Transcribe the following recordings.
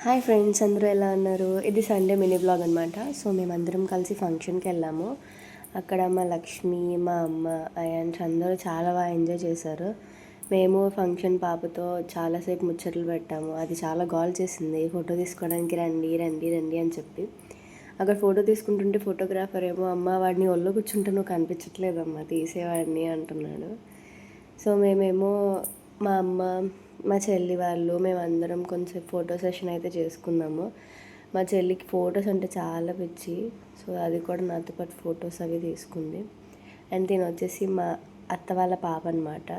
Hi friends, అందరూ ఎలా ఉన్నారు? ఇది సండే మినీ బ్లాగ్ అనమాట. సో మేమందరం కలిసి ఫంక్షన్కి వెళ్ళాము. అక్కడ మా లక్ష్మి, మా అమ్మ, అయాన్స్ అందరూ చాలా బాగా ఎంజాయ్ చేశారు. మేము ఫంక్షన్ పాపతో చాలాసేపు ముచ్చట్లు పెట్టాము. అది చాలా గోల్ చేసింది, ఫోటో తీసుకోవడానికి రండి రండి రండి అని చెప్పి. అక్కడ ఫోటో తీసుకుంటుంటే ఫోటోగ్రాఫర్ ఏమో, అమ్మ వాడిని ఒళ్ళో కూర్చుంటే నువ్వు కనిపించట్లేదమ్మా, తీసేవాడిని అంటున్నాడు. సో మేమేమో మా అమ్మ, మా చెల్లి వాళ్ళు, మేమందరం కొంచెం ఫోటో సెషన్ అయితే చేసుకున్నాము. మా చెల్లికి ఫొటోస్ అంటే చాలా పిచ్చి. సో అది కూడా నాతో పాటు ఫొటోస్ అవి తీసుకుంది. అండ్ తిను వచ్చేసి మా అత్త వాళ్ళ పాప అనమాట.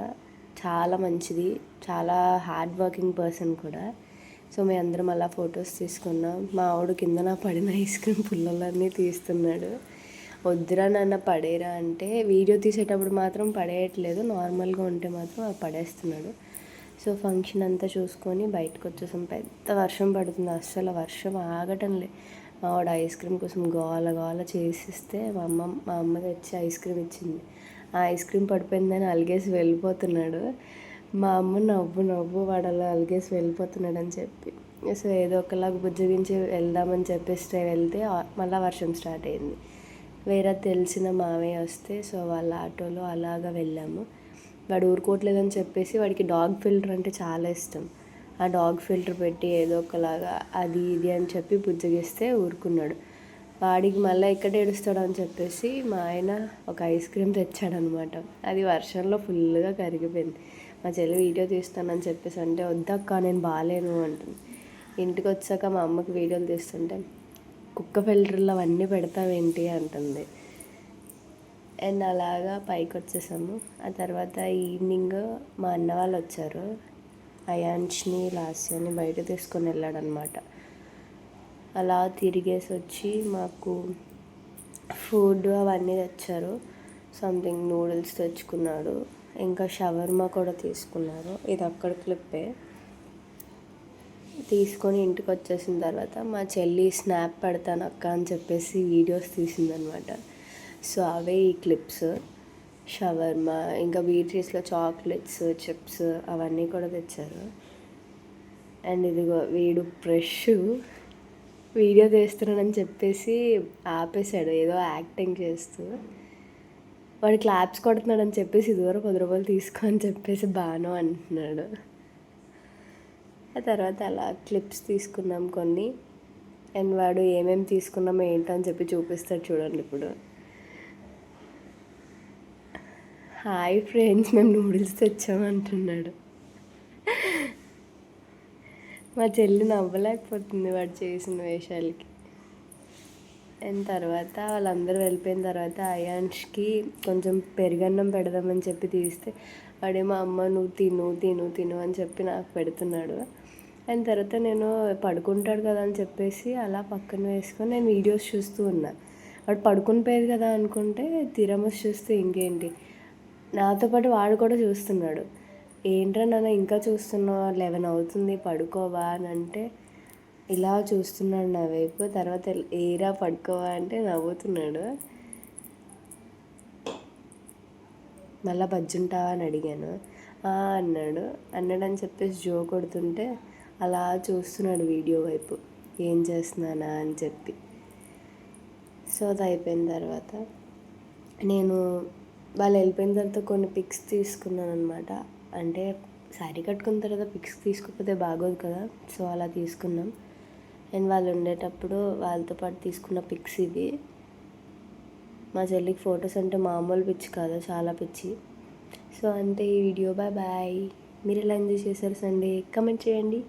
చాలా మంచిది, చాలా హార్డ్ వర్కింగ్ పర్సన్ కూడా. సో మేము అందరం అలా ఫొటోస్ తీసుకున్నాం. మా ఆవిడ కింద పడిన ఐస్ క్రీమ్ పుల్లలన్నీ తీస్తున్నాడు. వద్దురా నాన్న పడేరా అంటే, వీడియో తీసేటప్పుడు మాత్రం పడేయట్లేదు, నార్మల్గా ఉంటే మాత్రం అది పడేస్తున్నాడు. సో ఫంక్షన్ అంతా చూసుకొని బయటకు వచ్చేసాం. పెద్ద వర్షం పడుతుంది, అస్సలు వర్షం ఆగటం లే. మా వాడు ఐస్ క్రీమ్ కోసం గోల గోల చేసిస్తే మా అమ్మ తెచ్చి ఐస్ క్రీమ్ ఇచ్చింది. ఆ ఐస్ క్రీమ్ పడిపోయిందని అలిగేసి వెళ్ళిపోతున్నాడు. మా అమ్మ నవ్వు వాడు అలా అలిగేసి వెళ్ళిపోతున్నాడు అని చెప్పి. సో ఏదో ఒకలాగా బుజ్జగించి వెళ్దామని చెప్పేస్తే వెళ్తే మళ్ళీ వర్షం స్టార్ట్ అయింది. వేరే తెలిసిన మావయ్య వస్తే సో వాళ్ళ ఆటోలో అలాగా వెళ్ళాము. వాడు ఊరుకోవట్లేదని చెప్పేసి వాడికి డాగ్ ఫిల్టర్ అంటే చాలా ఇష్టం. ఆ డాగ్ ఫిల్టర్ పెట్టి ఏదో ఒకలాగా అది ఇది అని చెప్పి బుజ్జగిస్తే ఊరుకున్నాడు. వాడికి మళ్ళీ ఎక్కడ ఏడుస్తాడు అని చెప్పేసి మా ఆయన ఒక ఐస్ క్రీమ్ తెచ్చాడనమాట. అది వర్షంలో ఫుల్గా కరిగిపోయింది. మా చెల్లి వీడియో తీస్తానని చెప్పేసి అంటే, వద్దక్క నేను బాగాలేను అంటుంది. ఇంటికి వచ్చాక మా అమ్మకి వీడియోలు తీస్తుంటే, కుక్క ఫిల్టర్లు అవన్నీ పెడతావేంటి అంటుంది. అండ్ అలాగా పైకి వచ్చేసాము. ఆ తర్వాత ఈవినింగ్ మా అన్న వాళ్ళు వచ్చారు. అయాన్ష్ని, లాస్యాని బయట తీసుకొని వెళ్ళాడనమాట. అలా తిరిగేసి వచ్చి మాకు ఫుడ్ అవన్నీ తెచ్చారు. సంథింగ్ నూడిల్స్ తెచ్చుకున్నాడు, ఇంకా షవర్మా కూడా తీసుకున్నారు. ఇది అక్కడ క్లిప్పే. తీసుకొని ఇంటికి వచ్చేసిన తర్వాత మా చెల్లి స్నాప్ పెడతాను అక్క అని చెప్పేసి వీడియోస్ తీసిందనమాట. సో అవే ఈ క్లిప్స్. షవర్మా, ఇంకా బీట్రీస్లో చాక్లెట్స్, చిప్స్ అవన్నీ కూడా తెచ్చారు. అండ్ ఇదిగో వీడు ఫ్రెష్ వీడియో తీస్తున్నానని చెప్పేసి ఆపేశాడు, ఏదో యాక్టింగ్ చేస్తూ. వాడు క్లాప్స్ కొడుతున్నాడని చెప్పేసి ఇదివరకు 10 రూపాయలు తీసుకో అని చెప్పేసి బాను అంటున్నాడు. ఆ తర్వాత అలా క్లిప్స్ తీసుకున్నాం కొన్ని. అండ్ వాడు ఏమేమి తీసుకున్నామో ఏంటో అని చెప్పి చూపిస్తాడు చూడండి ఇప్పుడు. హాయ్ ఫ్రెండ్స్, మేము నూడిల్స్ తెచ్చామంటున్నాడు. మా చెల్లి నవ్వలేకపోతుంది వాడు చేసిన వేషాలకి. అండ్ తర్వాత వాళ్ళందరూ వెళ్ళిపోయిన తర్వాత అయాన్ష్కి కొంచెం పెరుగన్నం పెడదామని చెప్పి తీస్తే వాడేమో అమ్మ నువ్వు తిను తిను తిను అని చెప్పి నాకు పెడుతున్నాడు. అండ్ తర్వాత నేను పడుకుంటాడు కదా అని చెప్పేసి అలా పక్కన వేసుకొని నేను వీడియోస్ చూస్తూ ఉన్నా. వాడు పడుకుని పోయేది కదా అనుకుంటే తిరమస్ చూస్తే ఇంకేంటి, నాతో పాటు వాడు కూడా చూస్తున్నాడు. ఏంట్రా నాన్న ఇంకా చూస్తున్నావు, 11 అవుతుంది పడుకోవా అని అంటే ఇలా చూస్తున్నాడు నా వైపు. తర్వాత ఏరా పడుకోవా అంటే నవ్వుతున్నాడు. మళ్ళీ బజ్జుంటావా అని అడిగాను. అన్నాడని చెప్పేసి జో కొడుతుంటే అలా చూస్తున్నాడు వీడియో వైపు, ఏం చేస్తున్నానా అని చెప్పి. సో అది అయిపోయిన తర్వాత నేను వాళ్ళు వెళ్ళిపోయిన తర్వాత కొన్ని పిక్స్ తీసుకున్నాను అనమాట. అంటే శారీ కట్టుకున్న తర్వాత పిక్స్ తీసుకోకపోతే బాగోదు కదా, సో అలా తీసుకున్నాం. అండ్ వాళ్ళు ఉండేటప్పుడు వాళ్ళతో పాటు తీసుకున్న పిక్స్ ఇవి. మా చెల్లికి ఫొటోస్ అంటే మామూలు పిచ్చి కాదు, చాలా పిచ్చి. సో అంతే ఈ వీడియో. Bye bye. మీరు ఎలా ఎంజాయ్ చేశారు సండే? కమెంట్ చేయండి.